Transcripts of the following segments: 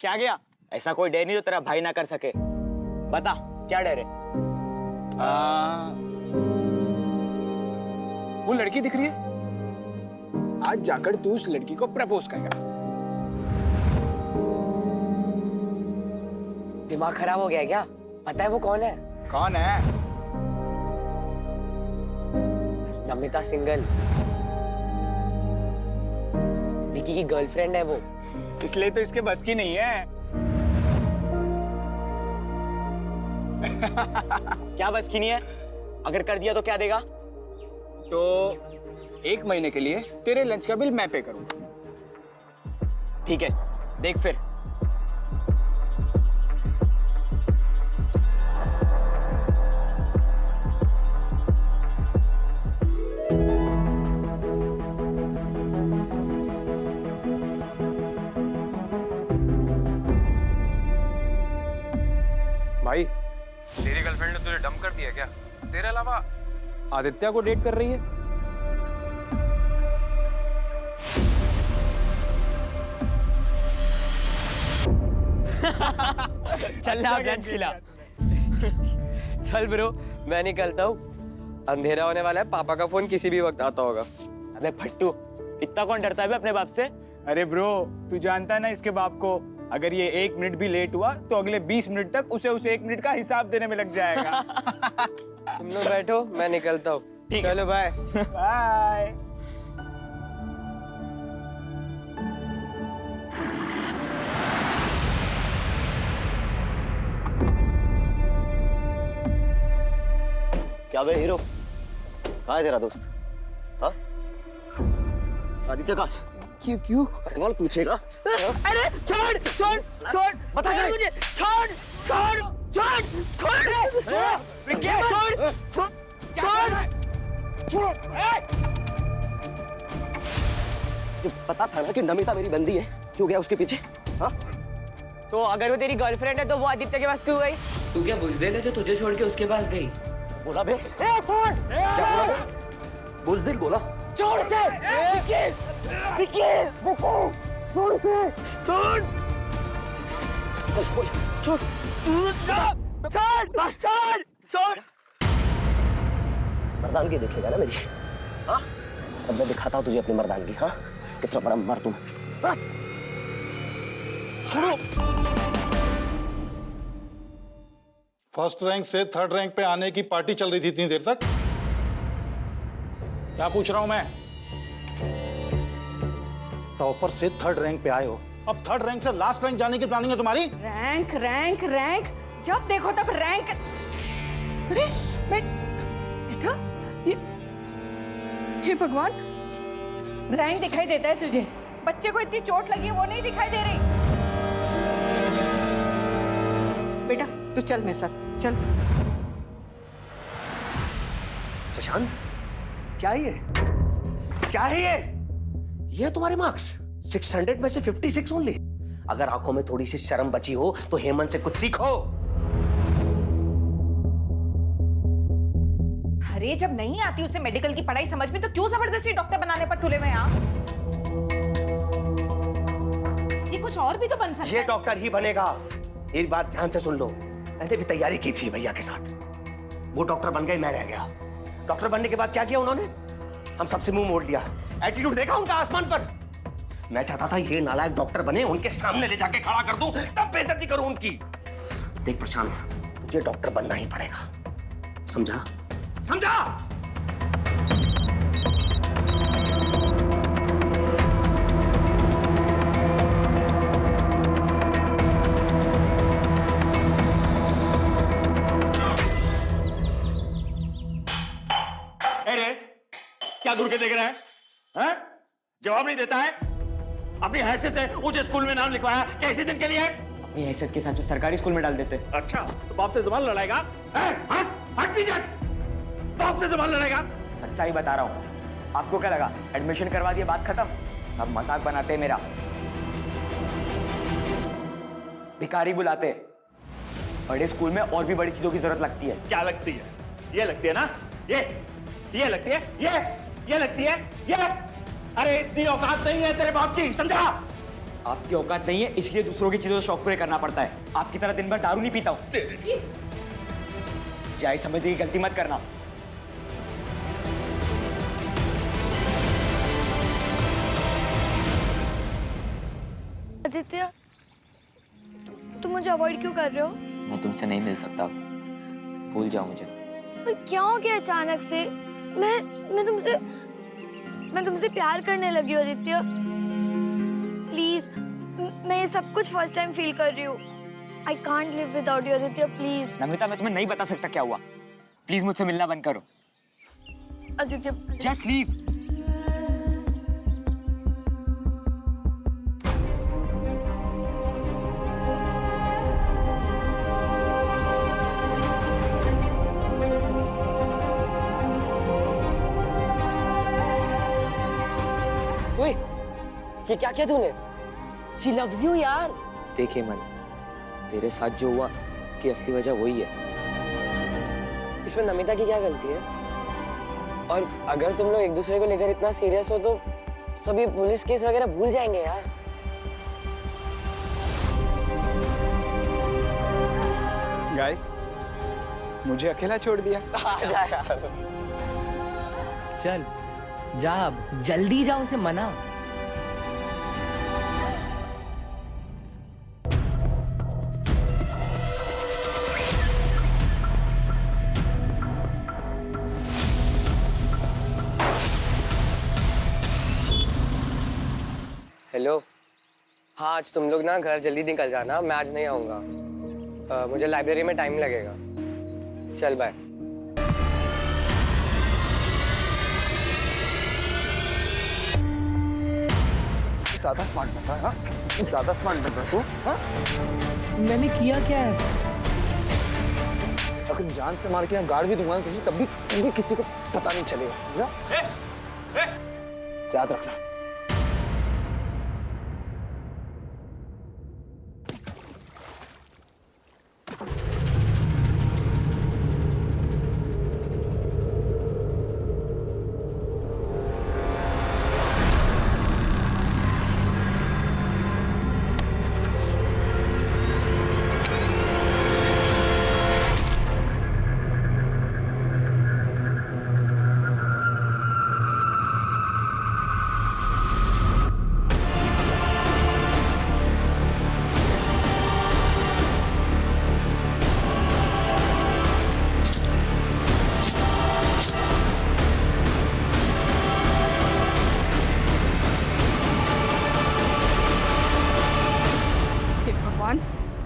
क्या गया? ऐसा कोई डर नहीं जो तेरा भाई ना कर सके। बता क्या डर है? वो लड़की दिख रही है, आज जाकर तू उस लड़की को प्रपोज करेगा। दिमाग खराब हो गया है क्या? पता है वो कौन है? कौन है? नमिता सिंगल, विकी की गर्लफ्रेंड है वो। इसलिए तो इसके बस की नहीं है। क्या बस की नहीं है? अगर कर दिया तो क्या देगा? तो 1 महीने के लिए तेरे लंच का बिल मैं पे करूंगा। ठीक है, देख फिर। भाई, तेरी गर्लफ्रेंड ने तुझे डंप कर दिया क्या? तेरे अलावा आदित्य को डेट कर रही है? चल ना लंच खिला। चल ब्रो, मैं निकलता हूँ। अंधेरा होने वाला है, पापा का फोन किसी भी वक्त आता होगा। अबे फट्टू, इतना कौन डरता है बे अपने बाप से? अरे ब्रो, तू जानता है ना इसके बाप को, अगर ये 1 मिनट भी लेट हुआ तो अगले 20 मिनट तक उसे 1 मिनट का हिसाब देने में लग जाएगा। तुम लोग बैठो, मैं निकलता हूँ। चलो बाय। बाय। क्या बे हीरो, कहाँ है तेरा दोस्त? हाँ? आदित्य कहाँ है? क्यों? सवाल पूछेगा? अरे छोड़ छोड़ छोड़, बता दे मुझे। छोड़ छोड़ छोड़ छोड़ छोड़ छोड़। ये पता था ना कि नमिता मेरी बंदी है, क्यों गया उसके पीछे? हाँ? तो अगर वो तेरी गर्लफ्रेंड है तो वो आदित्य के पास क्यों गई? तू क्या बुजदिल है जो तुझे छोड़ के उसके पास गई? बोला बे? छोड़। क्या बोला बे? बुज़दिल बोला? छोड़ से। विकी, छोड़ से। छोड़। चल बोल। छोड़ छोड़ छोड़ छोड़। मर्दानगी देखेगा ना मेरी? हाँ? अब मैं दिखाता हूँ तुझे अपनी मर्दानगी। हाँ? कितना बड़ा मर्द हूँ। हाँ? फर्स्ट रैंक से 3rd रैंक पे आने की पार्टी चल रही थी इतनी देर तक। क्या पूछ रहा हूं मैं? टॉपर से 3rd रैंक पे आए हो, अब 3rd रैंक से लास्ट रैंक जाने की प्लानिंग है तुम्हारी? रैंक रैंक रैंक, जब देखो तब रैंक। अरे बेटा, ये भगवान, रैंक दिखाई देता है तुझे? बच्चे को इतनी चोट लगी है वो नहीं दिखाई दे रही? बेटा तू चल मेरे साथ, चल। प्रशांत, क्या है ये? क्या है ये? ये तुम्हारे मार्क्स 600 में से 56 ओनली। अगर आंखों में थोड़ी सी शर्म बची हो तो हेमंत से कुछ सीखो। अरे जब नहीं आती उसे मेडिकल की पढ़ाई समझ में तो क्यों जबरदस्ती डॉक्टर बनाने पर तुले हुए हैं आप? ये कुछ और भी तो बन सकता है। ये डॉक्टर ही बनेगा। एक बात ध्यान से सुन लो, मैंने भी तैयारी की थी भैया के साथ। वो डॉक्टर बन गए, मैं रह गया। डॉक्टर बनने के बाद क्या किया उन्होंने? हम सबसे मुंह मोड़ लिया। एटीट्यूड देखा उनका आसमान पर। मैं चाहता था ये नालायक डॉक्टर बने, उनके सामने ले जाके खड़ा कर दूं, तब बेइज्जती करूं उनकी। देख प्रशांत, तुझे डॉक्टर बनना ही पड़ेगा, समझा? समझा? अरे क्या दूर के देख रहे हैं? हैं? जवाब नहीं देता है। अपनी हैसियत से ऊंचे स्कूल में नाम लिखवाया, कैसे दिन के लिए? अपनी हैसियत के हिसाब से सरकारी स्कूल में डाल देते। अच्छा, तो बाप से जबान लड़ाएगा? हट हट पीछे, बाप से जबान लड़ाएगा? सच्चाई बता रहा हूँ। आपको क्या लगा एडमिशन करवा दिया बात खत्म? अब मजाक बनाते हैं मेरा। भिखारी बुलाते। बड़े स्कूल में और भी बड़ी चीजों की जरूरत लगती है। क्या लगती है? ये लगती है ना? ये लगती है? ये लगती है? ये? अरे इतनी औकात नहीं है तेरे बाप की, समझा? आपकी औकात नहीं है, इसलिए दूसरों की चीजों से शौक पूरे करना पड़ता है। आपकी तरह दिन भर दारू नहीं पीता हूँ। जाए समझने की गलती मत करना। आदित्य, तुम मुझे अवॉइड क्यों कर रहे हो? मैं तुमसे नहीं मिल सकता, भूल जाओ मुझे। पर क्या हो गया अचानक से? मैं तुमसे प्यार करने लगी हूँ आदित्य। प्लीज, मैं ये सब कुछ फर्स्ट टाइम फील कर रही हूँ। I can't live without you Aditya, please. Namita, मैं तुम्हें नहीं बता सकता क्या हुआ। प्लीज मुझसे मिलना बंद करो। Aditya, just leave. ओए, ये क्या किया तूने? She loves you यार। देखे मन, तेरे साथ जो हुआ इसकी असली वजह वही है। इसमें नमिता की क्या गलती है? और अगर तुम लोग एक दूसरे को लेकर इतना सीरियस हो तो सभी पुलिस केस वगैरह भूल जाएंगे यार। गाइस, मुझे अकेला छोड़ दिया। आ जा यार। चल जा, अब जल्दी जा, उसे मना। हेलो, हाँ आज तुम लोग ना घर जल्दी निकल जाना, मैं आज नहीं आऊँगा। मुझे लाइब्रेरी में टाइम लगेगा। चल बाय। ज्यादा स्मार्ट बन रहा है, ज्यादा स्मार्ट बन रहा तू। मैंने किया क्या है? अगर जान से मार के यहाँ गाड़ भी दूंगा तुझे, तब भी किसी को पता नहीं चलेगा, समझा? याद रखना।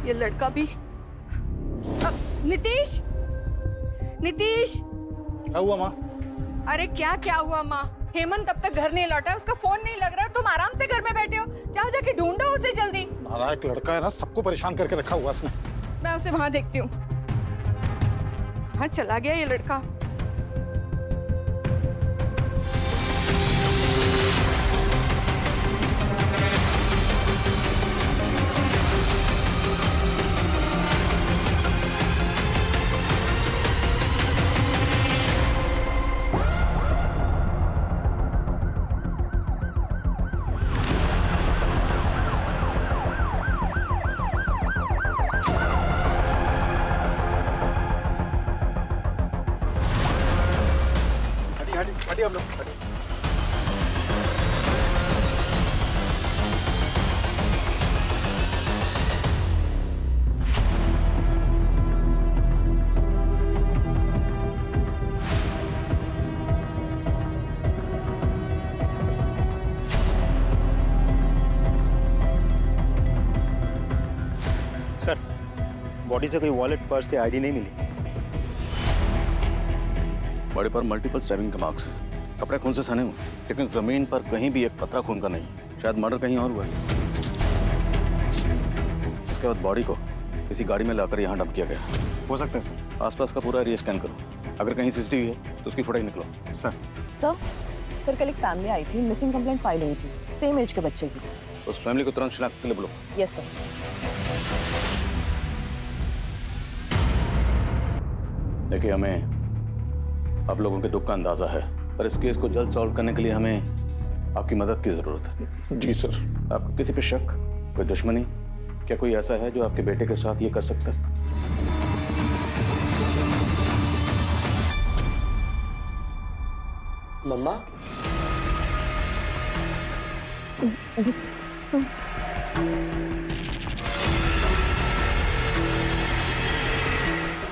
ये लड़का भी। नीतीश, नीतीश। क्या हुआ माँ? अरे क्या हुआ माँ? हेमंत अब तक घर नहीं लौटा, उसका फोन नहीं लग रहा, तुम आराम से घर में बैठे हो। जाओ जाके ढूंढो उसे जल्दी। नालायक लड़का है ना, सबको परेशान करके रखा हुआ उसने। मैं उसे वहां देखती हूँ। कहाँ चला गया ये लड़का? हटिए हम लोग, हटिए। सर, बॉडी से कोई वॉलेट, पर्स या आईडी नहीं मिली। बॉडी पर मल्टीपल स्टैबिंग के मार्क्स हैं। कपड़े खून से सने हुए, लेकिन जमीन पर कहीं भी एक कतरा खून का नहीं। शायद मर्डर कहीं और हुआ है। उसके बाद बॉडी को किसी गाड़ी में लाकर यहाँ डंप किया गया। हो सकता है सर। आसपास का पूरा एरिया स्कैन करो। अगर कहीं सीसीटीवी है तो उसकी फुटेज निकलो। सर। सर कल एक फैमिली आई थी, मिसिंग कंप्लेंट फाइल हुई थी, सेम एज के बच्चे की। उस फैमिली को तुरंत शिनाख्त के लिए बुलाओ। Yes sir. देखिए, हमें आप लोगों के दुख का अंदाजा है, पर इस केस को जल्द सॉल्व करने के लिए हमें आपकी मदद की जरूरत है। जी सर। आपको किसी पे शक? कोई दुश्मनी? क्या कोई ऐसा है जो आपके बेटे के साथ ये कर सकता है? मम्मा,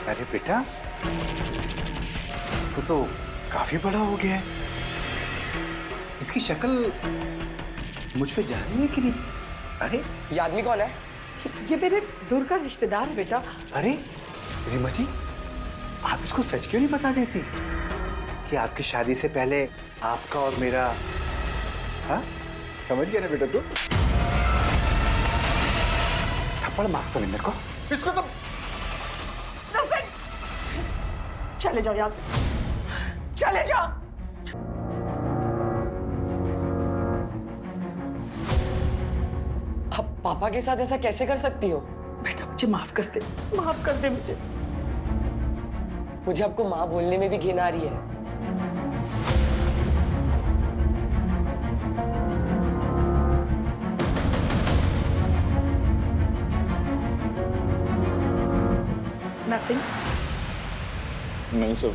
अरे बेटा, तो काफी बड़ा हो गया है। इसकी शक्ल मुझ पे जा रही है कि नहीं? अरे ये आदमी कौन है? ये मेरे दूर का रिश्तेदार है बेटा। अरे रीमा जी, आप इसको सच क्यों नहीं बता देती कि आपकी शादी से पहले आपका और मेरा, हाँ समझ गया ना बेटा तू? थप्पड़ मार तो नहीं मेरे को, इसको तो। चले जाओ यहाँ से, चले जाओ। आप पापा के साथ ऐसा कैसे कर सकती हो? बेटा मुझे माफ कर दे, माफ कर दे मुझे। मुझे आपको माँ बोलने में भी घिन आ रही है। नरसिंह, नहीं सर,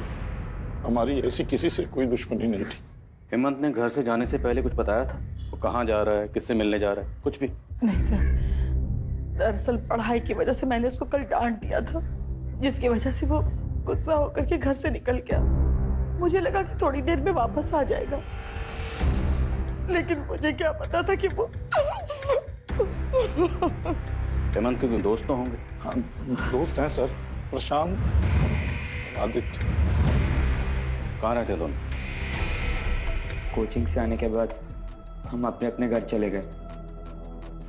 हमारी ऐसी किसी से कोई दुश्मनी नहीं थी। हेमंत ने घर से जाने से पहले कुछ बताया था? वो कहाँ जा रहा है, किससे मिलने जा रहा है, कुछ भी? नहीं सर, दरअसल पढ़ाई की वजह से मैंने उसको कल डांट दिया था, जिसकी वजह से वो गुस्सा होकर के घर से निकल गया। मुझे लगा कि थोड़ी देर में वापस आ जाएगा, लेकिन मुझे क्या पता था कि वो हेमंत के कोई दोस्त तो होंगे? हाँ, दोस्त हैं सर, प्रशांत, आदित्य। कहाँ रहते दोनों? कोचिंग से आने के बाद हम अपने अपने घर चले गए,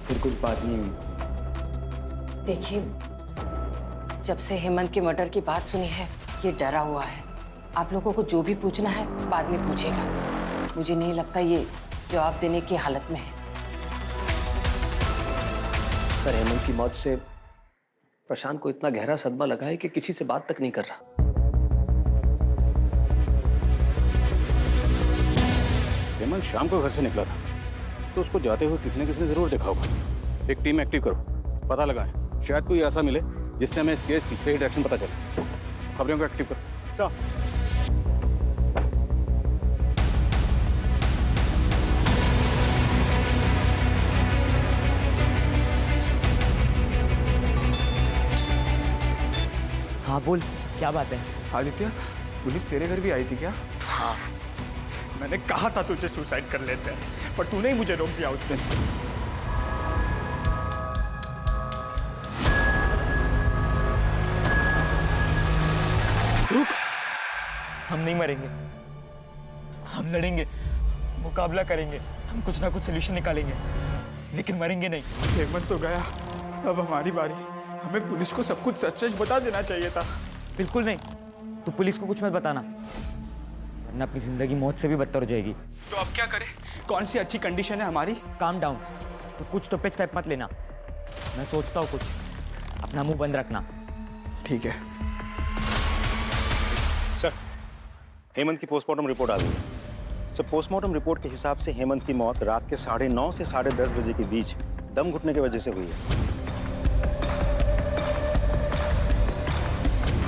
फिर कुछ बात नहीं हुई। देखिए, जब से हेमंत के मर्डर की बात सुनी है, ये डरा हुआ है। आप लोगों को जो भी पूछना है बाद में पूछेगा। मुझे नहीं लगता ये जवाब देने की हालत में है। सर, हेमंत की मौत से प्रशांत को इतना गहरा सदमा लगा है कि किसी से बात तक नहीं कर रहा। हेमंत शाम को घर से निकला था, तो उसको जाते हुए किसी ने जरूर देखा होगा। एक टीम एक्टिव करो, पता लगाएं, शायद कोई ऐसा मिले जिससे हमें इस केस की सही डायरेक्शन पता चले। खबरों को एक्टिव करो। सर, हाँ बोल, क्या बात है? आदित्य, पुलिस तेरे घर भी आई थी क्या? हाँ। मैंने कहा था तुझे सुसाइड कर लेते हैं, पर तूने ही मुझे रोक दिया उस दिन। रुक, हम नहीं मरेंगे, हम लड़ेंगे, मुकाबला करेंगे, हम कुछ ना कुछ सोल्यूशन निकालेंगे, लेकिन मरेंगे नहीं। हेमंत तो गया, अब हमारी बारी। हमें पुलिस को सब कुछ सच सच बता देना चाहिए था। बिल्कुल नहीं, तू पुलिस को कुछ मत बताना, वरना अपनी जिंदगी मौत से भी बदतर हो जाएगी। तो अब क्या करें? कौन सी अच्छी कंडीशन है हमारी? काम डाउन, तो कुछ तो स्टेप मत लेना। मैं सोचता हूँ कुछ, अपना मुंह बंद रखना। ठीक है सर। हेमंत की पोस्टमार्टम रिपोर्ट आ गई है सर। पोस्टमार्टम रिपोर्ट के हिसाब से हेमंत की मौत रात के 9:30 से 10:30 बजे के बीच दम घुटने की वजह से हुई है।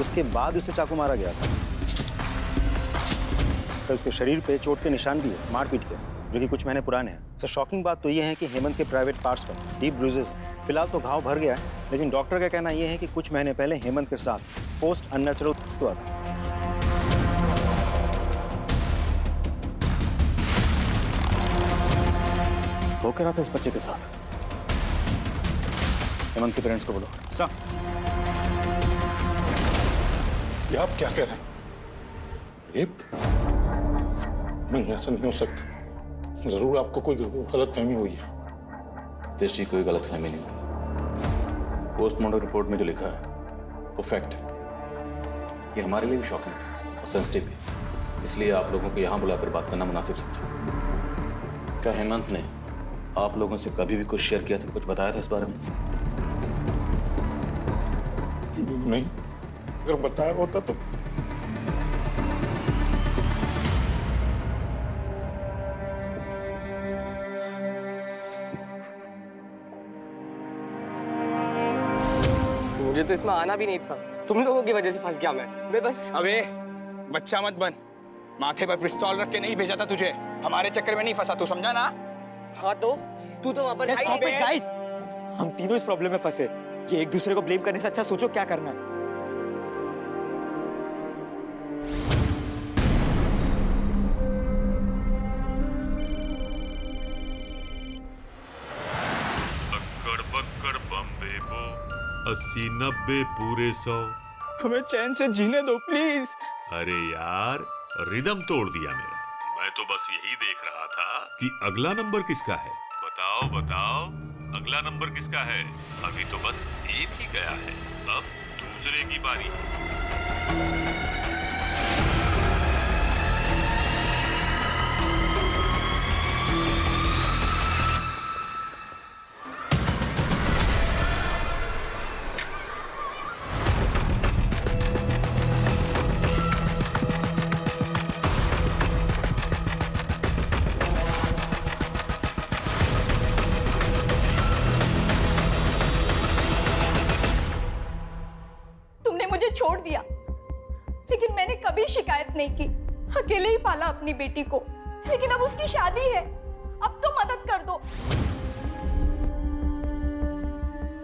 उसके बाद उसे चाकू मारा गया था। सर, उसके शरीर पे चोट के निशान भी है, मारपीट के, जो कि कुछ महीने पुराने हैं। सर, शॉकिंग बात तो ये है कि हेमंत के प्राइवेट पार्ट्स पर डीप ब्रूजेस। फिलहाल तो घाव भर गया है, लेकिन डॉक्टर का कहना यह है कि कुछ महीने पहले हेमंत के साथ पोस्ट अननेचुरल हुआ था। वो कह रहा था इस बच्चे के साथ। हेमंत के पेरेंट्स को बोलो। सर, ये आप क्या कह रहे हैं? रेप? नहीं, ऐसा नहीं हो सकता। जरूर आपको कोई गलतफहमी हुई है। जी, कोई गलतफहमी नहीं हुई। पोस्टमार्टम रिपोर्ट में जो लिखा है वो फैक्ट है। ये हमारे लिए भी शॉकिंग था और सेंसिटिव है, इसलिए आप लोगों को यहाँ बुलाकर बात करना मुनासिब समझा। क्या हेमंत ने आप लोगों से कभी भी कुछ शेयर किया था, कुछ बताया था इस बारे में? नहीं, अगर बताया होता तो मुझे तो इसमें आना भी नहीं था, तुम लोगों की वजह से फंस गया मैं बस। अबे बच्चा मत बन, माथे पर पिस्तौल रख के नहीं भेजा था तुझे, हमारे चक्कर में नहीं फंसा, तू समझा ना? हाँ तो तू तो वहाँ पर Just stop it, guys. हम तीनों इस प्रॉब्लम में फंसे, ये एक दूसरे को ब्लेम करने से अच्छा सोचो क्या करना है। अक्कड़ बक्कड़ बम्बे बो 80-90 पूरे 100। हमें चैन से जीने दो प्लीज। अरे यार रिदम तोड़ दिया मेरा। मैं तो बस यही देख रहा था कि अगला नंबर किसका है। बताओ बताओ अगला नंबर किसका है। अभी तो बस एक ही गया है, अब दूसरे की बारी। छोड़ दिया, लेकिन मैंने कभी शिकायत नहीं की। अकेले ही पाला अपनी बेटी को, लेकिन अब उसकी शादी है, अब तो मदद कर दो।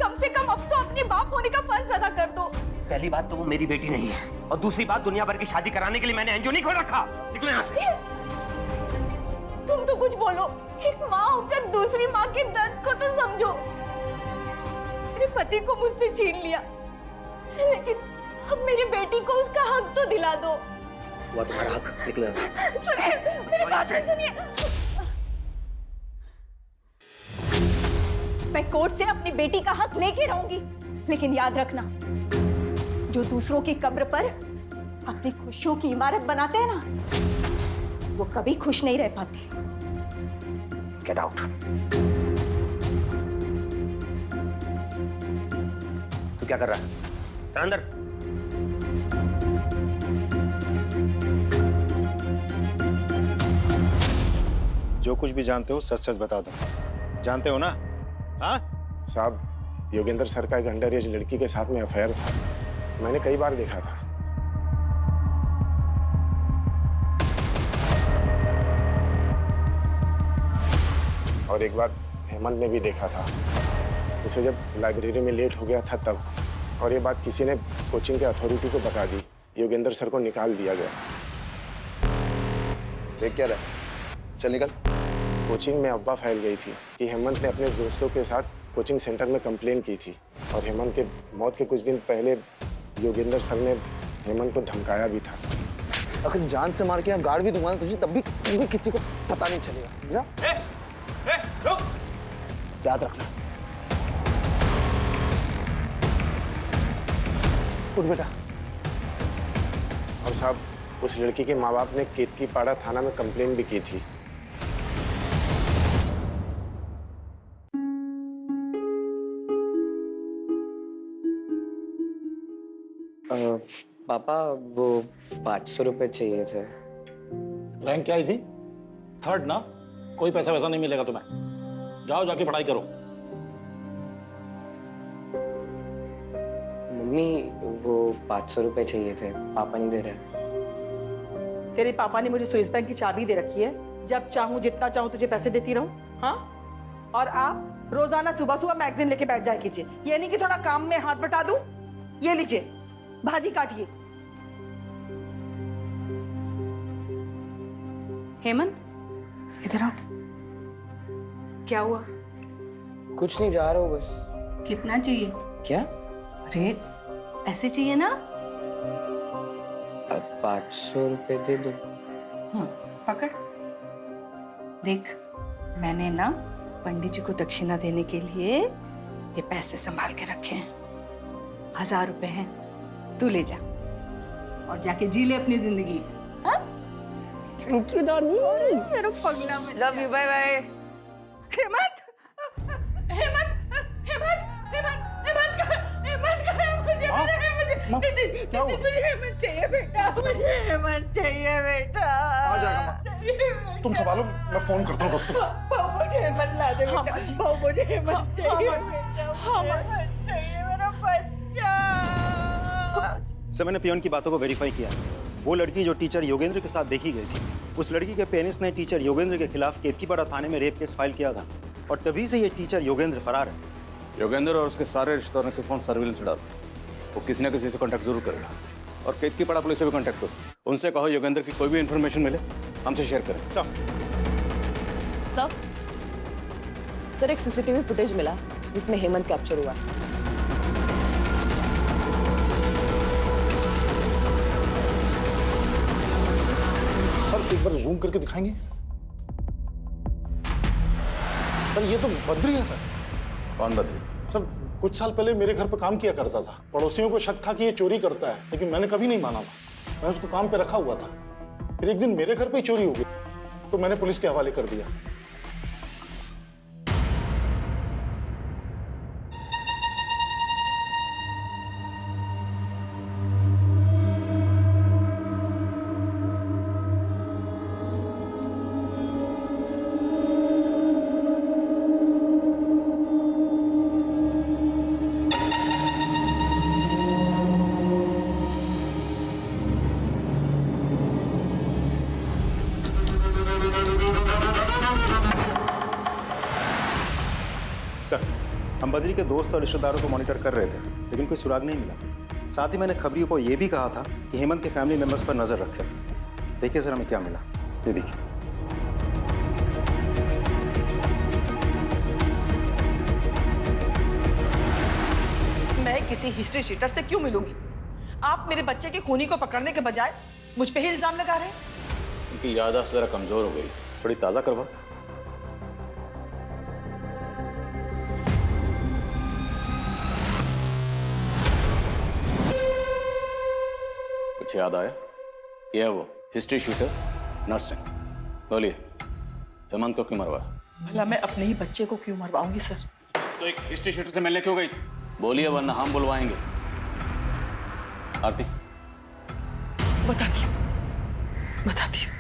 कम से कम अब तो अपने बाप होने का फर्ज अदा कर दो। पहली बात तो वो मेरी बेटी नहीं है, और दूसरी बात दुनिया भर की शादी कराने के लिए मैंने एनजीओ नहीं खोल रखा। निकलो यहाँ से। तुम तो कुछ बोलो, एक माँ होकर दूसरी माँ के दर्द को तो समझो। मेरे पति को मुझसे छीन लिया, लेकिन अब मेरी बेटी को उसका हक तो दिला दो। वो तुम्हारा हक, निकलो यहाँ से। सुनिए, मेरी बात सुनिए। मैं कोर्ट से अपनी बेटी का हक लेके रहूंगी, लेकिन याद रखना, जो दूसरों की कब्र पर अपनी खुशियों की इमारत बनाते हैं ना, वो कभी खुश नहीं रह पाते। Get out. तू क्या कर रहा है? चल अंदर। जो कुछ भी जानते हो सच सच बता दो। जानते हो ना? हाँ साहब, योगेंद्र सर का एक अंडर एज लड़की के साथ में अफेयर था, मैंने कई बार देखा था। और एक बार हेमंत ने भी देखा था उसे, जब लाइब्रेरी में लेट हो गया था तब। और ये बात किसी ने कोचिंग के अथॉरिटी को बता दी, योगेंद्र सर को निकाल दिया गया। देख क्या रहा? चल निकल। कोचिंग में अफवाह फैल गई थी कि हेमंत ने अपने दोस्तों के साथ कोचिंग सेंटर में कंप्लेन की थी, और हेमंत के मौत के कुछ दिन पहले योगेंद्र सर ने हेमंत को धमकाया भी था। अगर जान से मार के यहाँ गाड़ भी दूंगा तुझे, तब भी किसी को पता नहीं चलेगा, समझा? याद रखना। उठ बेटा। और साहब, उस लड़की के माँ बाप ने केतकी पाड़ा थाना में कंप्लेन भी की थी। पापा वो 500 रुपए चाहिए थे। रैंक क्या आई थी? 3rd ना? कोई पैसा वैसा नहीं मिलेगा तुम्हें, जाओ जाके पढ़ाई करो। मम्मी वो 500 रुपए चाहिए थे, पापा नहीं दे रहे। तेरे पापा ने मुझे स्विस बैंक की चाबी दे रखी है, जब चाहूं जितना चाहूं तुझे पैसे देती रहूं। हाँ, और आप रोजाना सुबह सुबह मैगजीन लेके बैठ जाया कीजिए, ये नहीं कि थोड़ा काम में हाथ बटा दूं। ये लीजिए, भाजी काटिए। हेमंत इधर आओ। क्या हुआ? कुछ नहीं, जा रहा हूँ बस। कितना चाहिए? क्या? अरे ऐसे चाहिए ना? अब 500 रुपए दे दो। हाँ पकड़। देख, मैंने ना पंडित जी को दक्षिणा देने के लिए ये पैसे संभाल के रखे हैं। 1000 रुपए हैं, तू ले जा और जाके जी ले अपनी जिंदगी। थैंक यू दादी, मेरा पगला बच्चा। Love you, bye bye. Hemant, Hemant, Hemant, Hemant, Hemant, Hemant, मुझे हेमंत चाहिए बेटा, मुझे हेमंत चाहिए बेटा। आ जाएगा। तुम संभालो, मैं फोन करता हूँ डॉक्टर। मुझे हेमंत ला दे बेटा। मुझे हेमंत चाहिए बेटा, हेमंत चाहिए, मेरा बच्चा। सर मैंने पियोन की बातों को वेरीफाई किया। वो लड़की जो टीचर योगेंद्र के साथ देखी गई थी, उस लड़की के पेरेंट्स ने टीचर योगेंद्र के खिलाफ केतकीपाड़ा थाने में रेप केस फाइल किया था और तभी से ये टीचर योगेंद्र फरार है। योगेंद्र और उसके सारे रिश्तेदारों के फोन सर्विलेंस डाल, वो किसी न किसी से कांटेक्ट जरूर करेगा। और केतकीपाड़ा पुलिस से भी कांटेक्ट करो, उनसे कहो योगेंद्र की कोई भी इन्फॉर्मेशन मिले हमसे शेयर करें। सर एक सीसीटीवी फुटेज मिला जिसमें हेमंत कैप्चर हुआ। सर एक बार जूम करके दिखाएंगे? सर ये तो बद्री है सर। कौन बद्री? सर कुछ साल पहले मेरे घर पर काम किया करता था। पड़ोसियों को शक था कि ये चोरी करता है, लेकिन मैंने कभी नहीं माना था। मैं उसको काम पे रखा हुआ था। फिर एक दिन मेरे घर पे ही चोरी हो गई, तो मैंने पुलिस के हवाले कर दिया। सर हम बद्री के दोस्त और रिश्तेदारों को मॉनिटर कर रहे थे, लेकिन कोई सुराग नहीं मिला। साथ ही मैंने खबरियों को यह भी कहा था कि हेमंत के फैमिली मेंबर्स पर नजर रखें। देखिए सर हमें क्या मिला, ये देखिए। मैं किसी हिस्ट्री शीटर से क्यों मिलूंगी? आप मेरे बच्चे के खूनी को पकड़ने के बजाय मुझ पे ही इल्जाम लगा रहे हैं। उनकी याददाश्त जरा कमजोर हो गई, थोड़ी ताज़ा करवा। कुछ याद आया? ये है वो हिस्ट्री शूटर नर्सिंग। बोलिए हेमंत को क्यों मरवाया? भला मैं अपने ही बच्चे को क्यों मरवाऊंगी सर? तो एक हिस्ट्री शूटर से मिलने क्यों गई? बोलिए वरना हम बुलवाएंगे। आरती बताती हूँ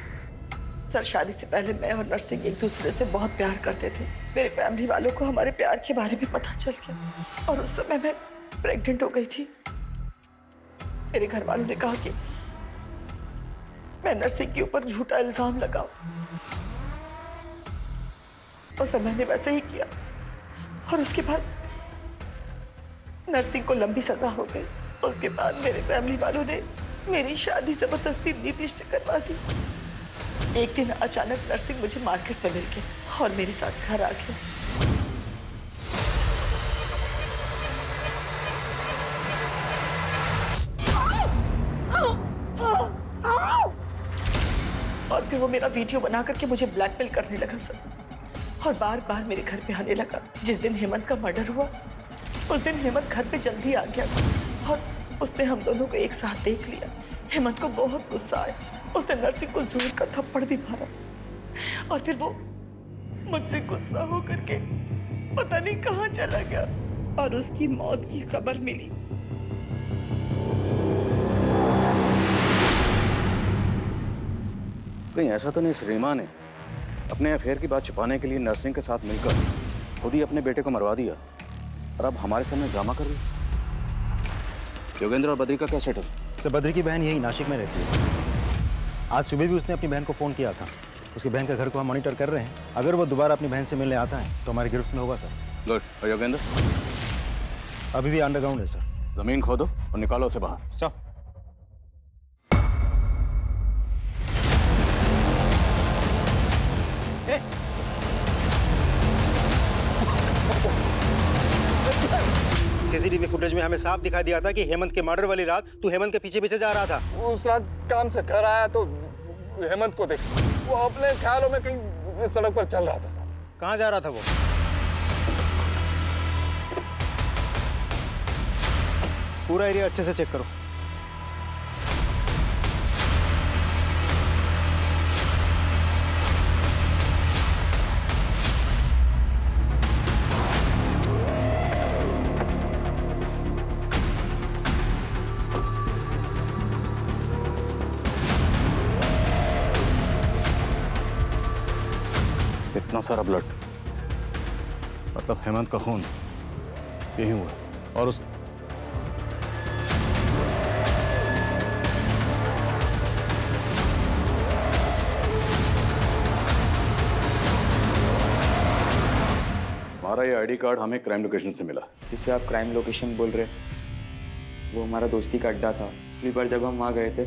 सर, शादी से पहले मैं और नर्सिंग एक दूसरे से बहुत प्यार करते थे। मेरे फैमिली वालों को हमारे प्यार के बारे में पता चल गया और उस समय मैं प्रेग्नेंट हो गई थी। मेरे घर वालों ने कहा कि मैं नर्सिंग के ऊपर झूठा इल्जाम लगाऊं। उस समय मैंने वैसे ही किया और उसके बाद नर्सिंग को लंबी सजा हो गई। उसके बाद मेरे फैमिली वालों ने मेरी शादी जबरदस्ती नीतीश से करवा दी। एक दिन अचानक नर्सिंग मुझे मार्केट में मिल गया और मेरे साथ घर आ गया। और फिर वो मेरा वीडियो बना करके मुझे ब्लैकमेल करने लगा सर, और बार बार मेरे घर पे आने लगा। जिस दिन हेमंत का मर्डर हुआ उस दिन हेमंत घर पे जल्दी आ गया और उसने हम दोनों को एक साथ देख लिया। हेमंत को बहुत गुस्सा आया, उसने नर्सिंग को जोर का थप्पड़ भी मारा और फिर वो मुझसे गुस्सा होकर के पता नहीं कहाँ चला गया और उसकी मौत की खबर मिली। कहीं ऐसा तो नहीं इस रीमा ने अपने अफेयर की बात छुपाने के लिए नर्सिंग के साथ मिलकर खुद ही अपने बेटे को मरवा दिया और अब हमारे सामने ड्रामा कर रही है? योगेंद्र और बद्री का क्या स्टेटस? सर बद्री की बहन यही नासिक में रहती है। आज सुबह भी उसने अपनी बहन को फ़ोन किया था। उसकी बहन के घर को हम मॉनिटर कर रहे हैं। अगर वो दोबारा अपनी बहन से मिलने आता है तो हमारी गिरफ्त में होगा सर। गुड। और योगेंद्र? अभी भी अंडरग्राउंड है सर। जमीन खोदो और निकालो उसे बाहर। सर सीसीटीवी फुटेज में हमें साफ दिखाई दिया था कि हेमंत के मर्डर वाली रात तू हेमंत के पीछे पीछे जा रहा था। उस रात काम से घर आया तो हेमंत को देखा, वो अपने ख्यालों में कहीं सड़क पर चल रहा था साहब। कहाँ जा रहा था वो? पूरा एरिया अच्छे से चेक करो। इतना सारा ब्लड, मतलब हेमंत का खून यही हुआ। और तुम्हारा ये आईडी कार्ड हमें क्राइम लोकेशन से मिला। जिससे आप क्राइम लोकेशन बोल रहे, वो हमारा दोस्ती का अड्डा था। पिछली बार जब हम वहाँ गए थे,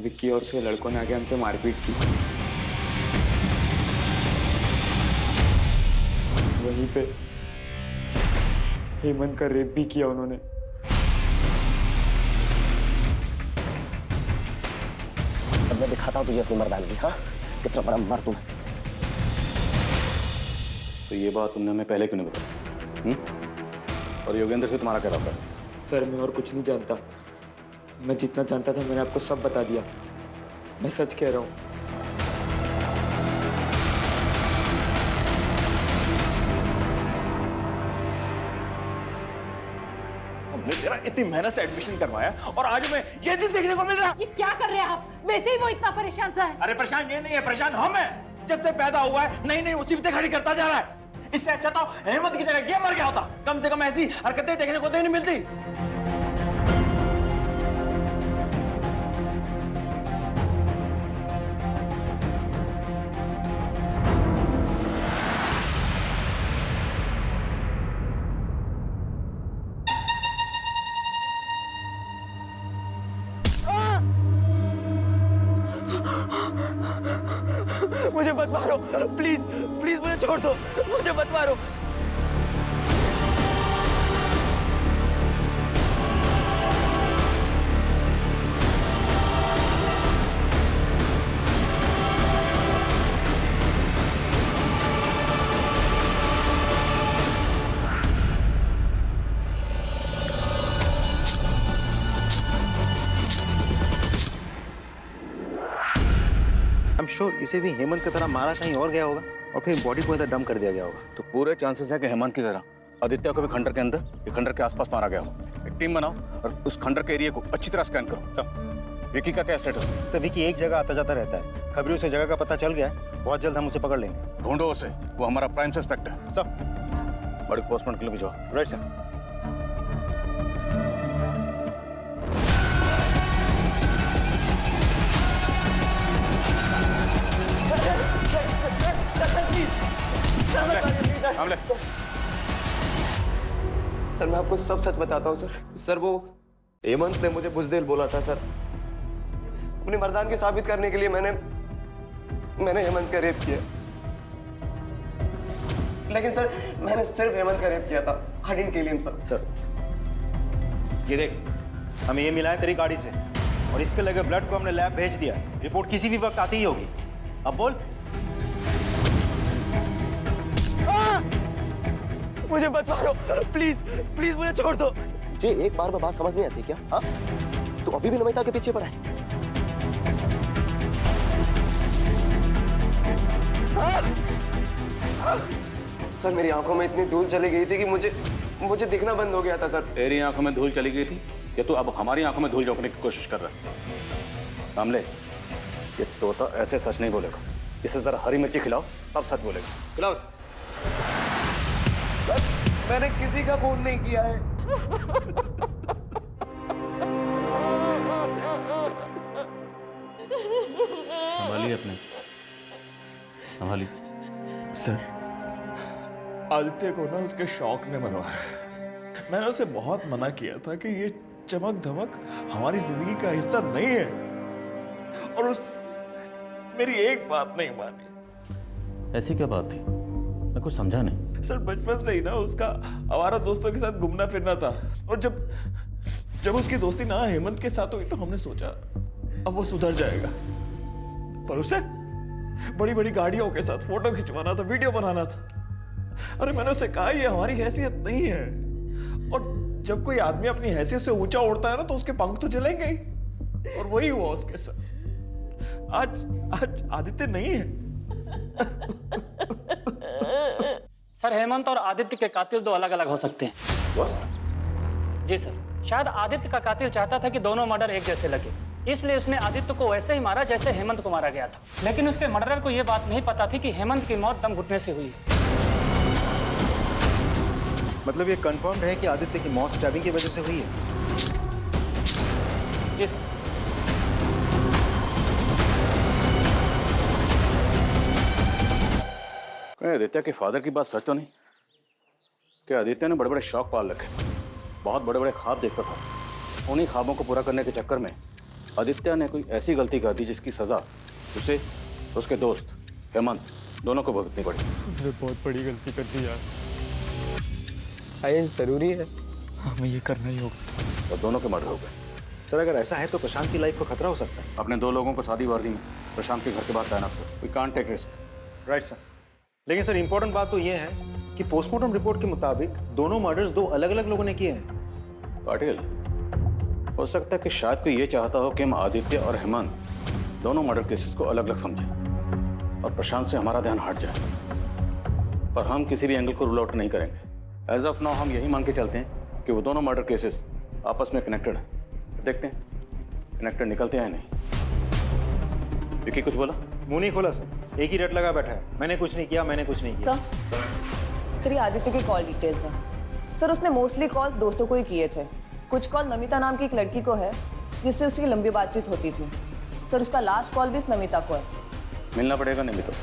विक्की और उसके लड़कों ने आके हमसे मारपीट की। वहीं पे हेमंत का रेप भी किया उन्होंने। अब मैं दिखाता हूँ तुझे अपनी मर्दानगी। हाँ, कितना बड़ा मर्द हूँ। तो ये बात तुमने हमें पहले क्यों नहीं बताई? और योगेंद्र से तुम्हारा क्या रहा? सर मैं और कुछ नहीं जानता। मैं जितना जानता था मैंने आपको सब बता दिया। मैं सच कह रहा हूँ। हमने तेरा इतनी मेहनत से एडमिशन करवाया और आज में ये चीज देखने को मिल रहा है। ये क्या कर रहे हैं आप? वैसे ही वो इतना परेशान सा है। अरे परेशान ये नहीं है, परेशान हम हैं। जब से पैदा हुआ है नई नई मुसीबतें खड़ी करता जा रहा है। इससे अच्छा तो हेमंत की जगह ये मर गया होता। कम से कम ऐसी हरकतें देखने को नहीं मिलती। मुझे मत मारो, प्लीज प्लीज मुझे छोड़ दो, मुझे मत मारो। I'm sure इसे भी हेमंत की तरह मारा कहीं और गया होगा और फिर बॉडी को इधर डंप कर दिया गया होगा। तो पूरे चांसेस है कि हेमंत की तरह आदित्य को भी खंडर के अंदर या खंडर के आसपास मारा गया हो। एक टीम बनाओ और उस खंडर के एरिया को अच्छी तरह स्कैन करो। सब विकी का क्या स्टेटस है? सर विकी एक जगह आता जाता रहता है। खबरों से जगह का पता चल गया है, बहुत जल्द हम उसे पकड़ लेंगे। ढूंढो उसे, वो हमारा प्राइम सस्पेक्ट है। सब बड़ी पोस्टमार्टम के लिए भिजवाओ। Right sir. सर मैं आपको सब सच बताता हूँ सर। सर वो हेमंत ने मुझे बुज़दिल बोला था सर। अपनी मर्दानगी साबित करने के लिए मैंने हेमंत का रेप किया। लेकिन सर मैंने सिर्फ हेमंत का रेप किया था। I didn't kill him sir. ये देख, हमें ये मिला है तेरी गाड़ी से और इस पे लगे ब्लड को हमने लैब भेज दिया। रिपोर्ट किसी भी वक्त आती ही होगी। अब बोल। मुझे मत मारो, प्लीज प्लीज मुझे छोड़ दो। जी एक बार में बात समझ नहीं आती क्या? हाँ, तू अभी भी नमिता के पीछे पड़ा है। सर मेरी आंखों में इतनी धूल चली गई थी कि मुझे दिखना बंद हो गया था सर। तेरी आंखों में धूल चली गई थी या तू अब हमारी आंखों में धूल झोंकने की कोशिश कर रहा है? कामले, ये तोता ऐसे सच नहीं बोलेगा। इसे जरा हरी मिर्ची खिलाओ तब सच बोलेगा। खिलाओ। सर मैंने किसी का खून नहीं किया है। संभालिए अपने, संभालिए। सर आदित्य को ना उसके शौक ने मरवाया। मैंने उसे बहुत मना किया था कि ये चमक धमक हमारी जिंदगी का हिस्सा नहीं है और उस मेरी एक बात नहीं मानी। ऐसी क्या बात थी? मैं कुछ समझा नहीं। सर बचपन से ही ना उसका आवारा दोस्तों के साथ घूमना फिरना था और जब उसकी दोस्ती ना हेमंत के साथ हुई तो हमने सोचा अब वो सुधर जाएगा। पर उसे बड़ी बड़ी गाड़ियों के साथ फोटो खिंचवाना था, वीडियो बनाना था। अरे मैंने उसे कहा ये हमारी हैसियत नहीं है और जब कोई आदमी अपनी हैसियत से ऊंचा उड़ता है ना तो उसके पंख तो जलेंगे ही। और वही हुआ उसके साथ। आज आदित्य नहीं है। सर हेमंत और आदित्य के कातिल दो अलग अलग हो सकते हैं। जी सर, शायद आदित्य का कातिल चाहता था कि दोनों मर्डर एक जैसे लगे, इसलिए उसने आदित्य को वैसे ही मारा जैसे हेमंत को मारा गया था। लेकिन उसके मर्डरर को यह बात नहीं पता थी कि हेमंत की मौत दम घुटने से हुई। मतलब ये कंफर्म है कि आदित्य की मौत स्टैबिंग की वजह से हुई है? जी सर। आदित्य के फादर की बात सच तो नहीं? कि आदित्य ने बड़े बड़े शौक पाल रखे थे, बहुत बड़े बड़े ख्वाब देखता था। उन्हीं ख्वाबों को पूरा करने के चक्कर में आदित्य ने कोई ऐसी गलती कर दी जिसकी सजा उसे तो उसके दोस्त हेमंत दोनों को भुगतनी पड़ी। मैंने बहुत बड़ी गलती कर दी यार। ये जरूरी है? हमें ये करना ही होगा। तो दोनों के मर्डर हो गए। सर अगर ऐसा है तो प्रशांत की लाइफ को खतरा हो सकता है। अपने 2 लोगों को शादी वर्दी में प्रशांत के घर के बाहर तैनात करो। We can't take risk. Right sir. लेकिन सर इंपॉर्टेंट बात तो ये है कि पोस्टमार्टम रिपोर्ट के मुताबिक दोनों मर्डर्स 2 अलग अलग लोगों ने किए हैं। पाटिल, हो सकता है कि शायद कोई ये चाहता हो कि हम आदित्य और हेमंत दोनों मर्डर केसेस को अलग अलग समझें और प्रशांत से हमारा ध्यान हट जाए। पर हम किसी भी एंगल को रूल आउट नहीं करेंगे। एज ऑफ नाउ हम यही मान के चलते हैं कि वो दोनों मर्डर केसेस आपस में कनेक्टेड हैं। देखते हैं कनेक्टेड निकलते हैं नहीं। विकी कुछ बोला? मुंह नहीं खोला सर, एक ही रट लगा बैठा है। मैंने कुछ नहीं किया, मैंने कुछ नहीं किया। सर ये आदित्य की कॉल डिटेल्स हैं। सर उसने मोस्टली कॉल दोस्तों को ही किए थे। कुछ कॉल नमिता नाम की एक लड़की को है जिससे उसकी लंबी बातचीत होती थी। सर उसका लास्ट कॉल भी इस नमिता को है। मिलना पड़ेगा नमिता से।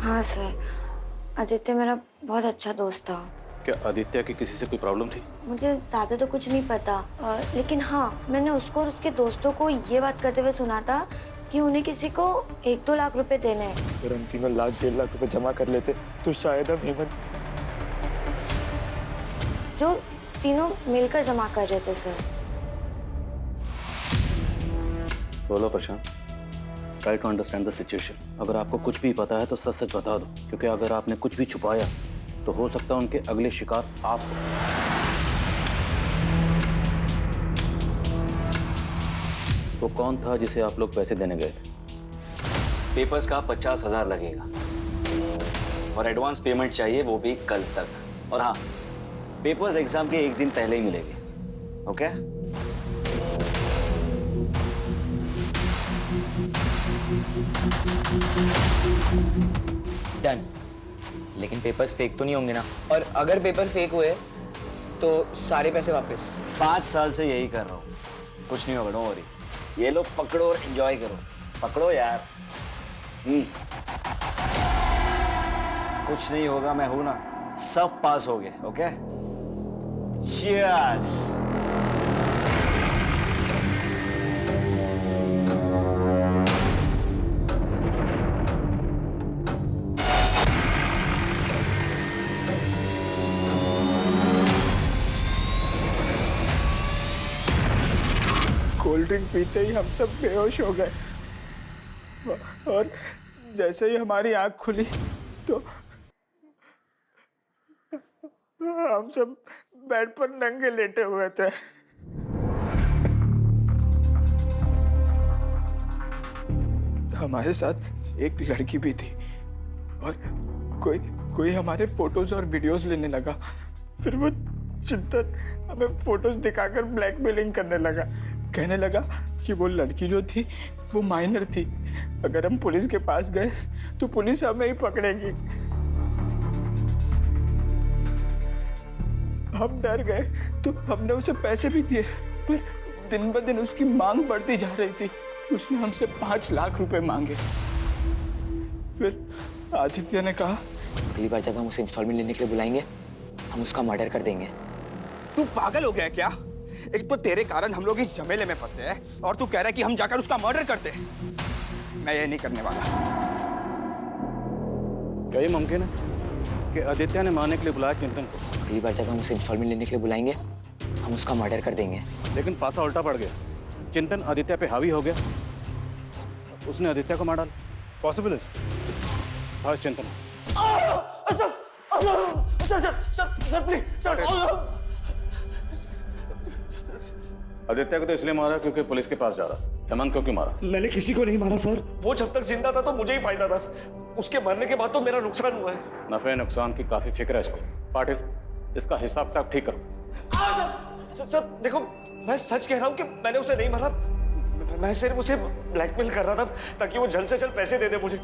हाँ सर, आदित्य मेरा बहुत अच्छा दोस्त था। क्या आदित्य की किसी से कोई प्रॉब्लम थी? मुझे ज़्यादा तो कुछ नहीं पता, लेकिन हाँ मैंने उसको और उसके दोस्तों को ये बात करते हुए सुना था कि उन्हें किसी को 1-2 लाख रुपए देने हैं। अगर हम तीनों 1-1.5 लाख रुपए जमा कर लेते तो शायद हम हेमंत जो तीनों मिलकर जमा कर रहे थे सर। बोलो Prashant, try to understand the situation. अगर आपको कुछ भी पता है तो सच सच बता दो, क्योंकि अगर आपने कुछ भी छुपाया तो हो सकता है उनके अगले शिकार आप हो। वो कौन था जिसे आप लोग पैसे देने गए थे? पेपर्स का 50,000 लगेगा और एडवांस पेमेंट चाहिए, वो भी कल तक। और हाँ, पेपर्स एग्जाम के 1 दिन पहले ही मिलेंगे। ओके? डन। लेकिन पेपर्स फेक तो नहीं होंगे ना? और अगर पेपर फेक हुए तो सारे पैसे वापस? 5 साल से यही कर रहा हूँ, कुछ नहीं होगा, डोंट वरी। ये लो पकड़ो और एंजॉय करो। पकड़ो यार। कुछ नहीं होगा, मैं हूं ना। सब पास हो गए। ओके? चीयर्स। कोल्ड ड्रिंक पीते ही हम सब बेहोश हो गए और जैसे ही हमारी आंख खुली तो हम सब बेड पर नंगे लेटे हुए थे। हमारे साथ एक लड़की भी थी और कोई हमारे फोटोज और वीडियोस लेने लगा। फिर वो चिंतन हमें फोटोज दिखाकर ब्लैकमेलिंग करने लगा। कहने लगा कि वो लड़की जो थी वो माइनर थी, अगर हम पुलिस के पास गए तो पुलिस हमें ही पकड़ेगी। हम डर गए तो हमने उसे पैसे भी दिए, पर दिन ब दिन उसकी मांग बढ़ती जा रही थी। उसने हमसे 5 लाख रुपए मांगे। फिर आदित्य ने कहा, अगली बार जब हम उसे इंस्टॉलमेंट लेने के लिए बुलाएंगे हम उसका मर्डर कर देंगे। तू पागल हो गया क्या? एक तो तेरे कारण हम लोग इस झमेले में फंसे हैं और तू कह रहा है कि हम जाकर उसका मर्डर करते हैं। मैं ये नहीं करने वाला। क्या ये मुमकिन है कि आदित्य ने मारने के लिए बुलाया चिंतन को? अगली बार जब हम उसे इंस्टॉलमेंट लेने के लिए बुलाएंगे हम उसका मर्डर कर देंगे। लेकिन पासा उल्टा पड़ गया। चिंतन आदित्य पे हावी हो गया, उसने आदित्य को मार डाला। पॉसिबल है हाँ चिंतन। सर प्लीज आदित्य को तो इसलिए मारा क्योंकि पुलिस के पास जा रहा। हेमंत को क्यों मारा? मैंने किसी को नहीं मारा सर। वो जब तक जिंदा था तो मुझे ही फायदा था, उसके मरने के बाद तो मेरा नुकसान हुआ है। नफे नुकसान की काफी फिक्र है इसको। पाटिल, इसका हिसाब किताब ठीक करो। सर देखो, मैं सच कह रहा हूँ कि मैंने उसे नहीं मारा। मैं सिर्फ उसे ब्लैकमेल कर रहा था ताकि वो जल्द से जल्द पैसे दे दे मुझे।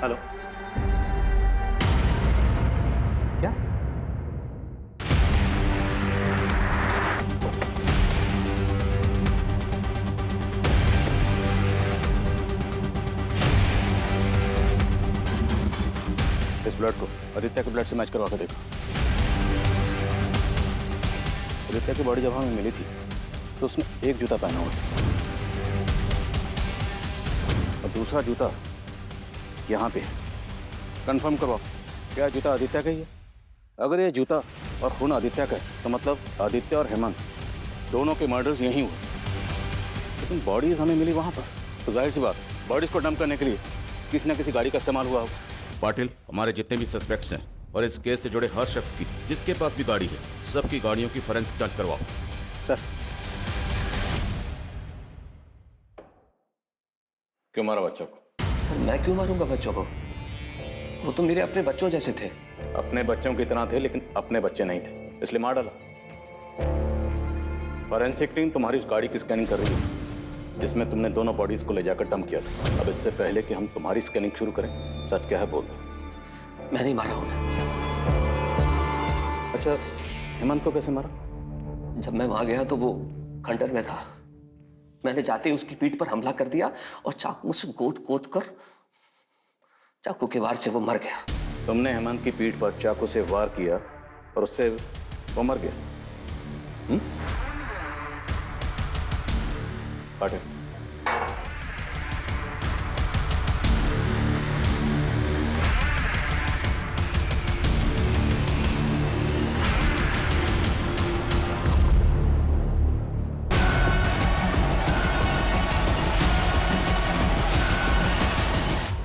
हेलो, क्या? ब्लड को आदित्य के ब्लड से मैच करवा कर देखो। आदित्य की बॉडी जब हमें मिली थी तो उसने एक जूता पहना हुआ था और दूसरा जूता यहाँ पे है। कंफर्म करवाओ, क्या जूता आदित्य का ही है? अगर ये जूता और खून आदित्य का है तो मतलब आदित्य और हेमंत दोनों के मर्डर्स यहीं हुए, लेकिन बॉडीज हमें मिली वहाँ पर, तो जाहिर सी बात बॉडीज को डंप करने के लिए किसी न किसी गाड़ी का इस्तेमाल हुआ होगा। पाटिल, हमारे जितने भी सस्पेक्ट्स हैं और इस केस से जुड़े हर शख्स की जिसके पास भी गाड़ी है, सबकी गाड़ियों की फोरेंसिक जांच करवाओ। सर। क्यों मारा बच्चों को? सर मैं क्यों मारूंगा बच्चों को? वो तो मेरे अपने बच्चों जैसे थे। अपने बच्चों की तरह थे लेकिन अपने बच्चे नहीं थे, इसलिए मार डाला। फॉरेंसिक टीम तुम्हारी उस गाड़ी की स्कैनिंग कर रही है जिसमें तुमने दोनों बॉडीज को ले जाकर डंप किया था। अब इससे पहले कि हम तुम्हारी स्कैनिंग शुरू करें, सच क्या है बोल दो। मैं नहीं मारा हूं। अच्छा, हेमंत को कैसे मारा? जब मैं वहां गया तो वो खंडर में था। मैंने जाते ही उसकी पीठ पर हमला कर दिया और चाकू से गोद कर चाकू के वार से वो मर गया। तुमने हेमंत की पीठ पर चाकू से वार किया और उससे वो मर गया? पाटिल,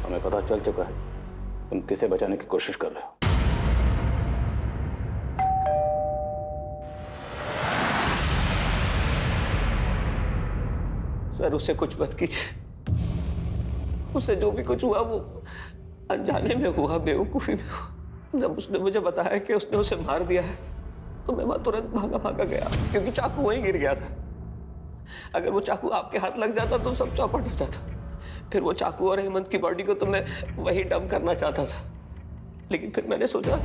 हमें पता चल चुका है तुम किसे बचाने की कोशिश कर रहे हो। सर उससे कुछ मत कीजिए। उससे जो भी कुछ हुआ वो अनजाने में हुआ, बेवकूफी में हुआ। जब उसने मुझे बताया कि उसने उसे मार दिया है तो मैं वहां तुरंत भागा गया, क्योंकि चाकू वहीं गिर गया था। अगर वो चाकू आपके हाथ लग जाता तो सब चौपट हो जाता। फिर वो चाकू और हेमंत की बॉडी को तो मैं वही डंप करना चाहता था, लेकिन फिर मैंने सोचा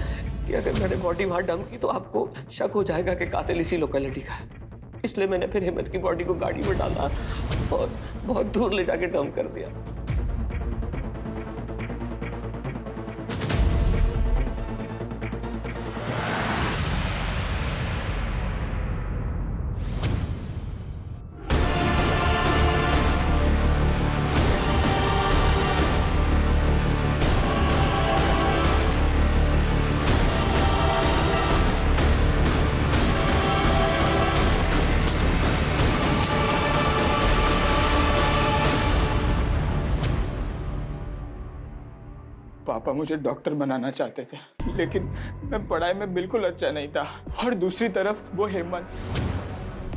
कि अगर मैंने बॉडी वहां डंप की तो आपको शक हो जाएगा कि कातिल इसी लोकेलिटी का है। इसलिए मैंने फिर हेमंत की बॉडी को गाड़ी में डाला और बहुत दूर ले जाके डंप कर दिया। पापा मुझे डॉक्टर बनाना चाहते थे, लेकिन मैं पढ़ाई में बिल्कुल अच्छा नहीं था। और दूसरी तरफ वो हेमंत,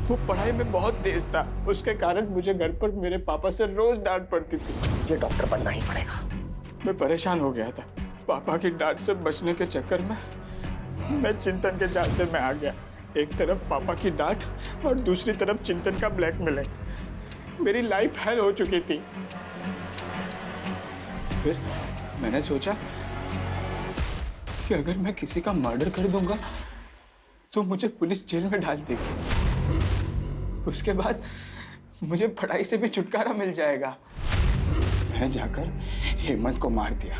वो पढ़ाई में बहुत तेज था। उसके कारण मुझे घर पर मेरे पापा से रोज डांट पड़ती थी। मुझे डॉक्टर बनना ही पड़ेगा। मैं परेशान हो गया था। पापा की डांट से बचने के चक्कर में मैं चिंतन के झांसे में आ गया। एक तरफ पापा की डांट और दूसरी तरफ चिंतन का ब्लैकमेलिंग। मेरी लाइफ हेल हो चुकी थी। फिर मैंने सोचा कि अगर मैं किसी का मर्डर कर दूंगा तो मुझे पुलिस जेल में डाल देगी। उसके बाद मुझे पढ़ाई से भी छुटकारा मिल जाएगा। मैंने जाकर हेमंत को मार दिया।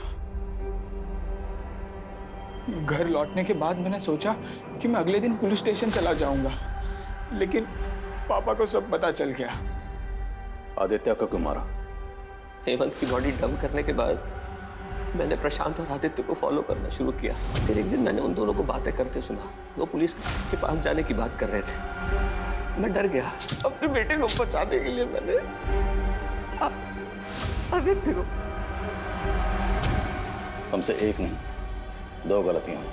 घर लौटने के बाद मैंने सोचा कि मैं अगले दिन पुलिस स्टेशन चला जाऊंगा, लेकिन पापा को सब पता चल गया। आदित्य को क्यों मारा? हेमंत की बॉडी डंप करने के बाद मैंने प्रशांत और आदित्य को फॉलो करना शुरू किया। फिर एक दिन मैंने उन दोनों को बातें करते सुना। वो पुलिस के पास जाने की बात कर रहे थे। मैं डर गया। अपने बेटे को बचाने के लिए मैंने आदित्य को। हमसे एक नहीं, दो गलतियां हुई।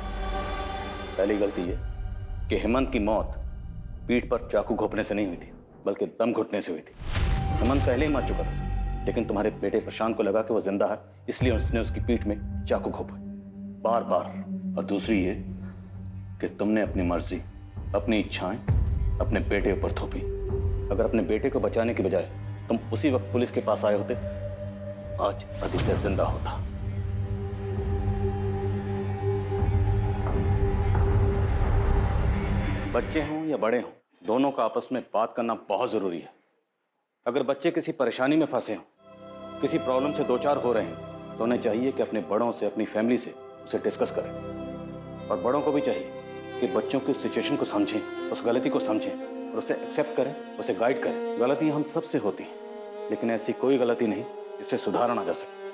पहली गलती ये कि हेमंत की मौत पीठ पर चाकू घोंपने से नहीं हुई थी, बल्कि दम घुटने से हुई थी। हेमंत पहले ही मर चुका था, लेकिन तुम्हारे बेटे प्रशांत को लगा कि वो जिंदा है, इसलिए उसने उसकी पीठ में चाकू घोंपा बार बार। और दूसरी ये कि तुमने अपनी मर्जी, अपनी इच्छाएं अपने बेटे ऊपर थोपी। अगर अपने बेटे को बचाने की बजाय तुम उसी वक्त पुलिस के पास आए होते, आज आदित्य जिंदा होता। बच्चे हों या बड़े हों, दोनों का आपस में बात करना बहुत जरूरी है। अगर बच्चे किसी परेशानी में फंसे हों, किसी प्रॉब्लम से दो चार हो रहे हैं, तो उन्हें चाहिए कि अपने बड़ों से, अपनी फैमिली से उसे डिस्कस करें। और बड़ों को भी चाहिए कि बच्चों की सिचुएशन को समझें, उस गलती को समझें और उसे एक्सेप्ट करें, उसे गाइड करें। गलतियां हम सबसे होती हैं, लेकिन ऐसी कोई गलती नहीं जिससे सुधारा ना जा सके।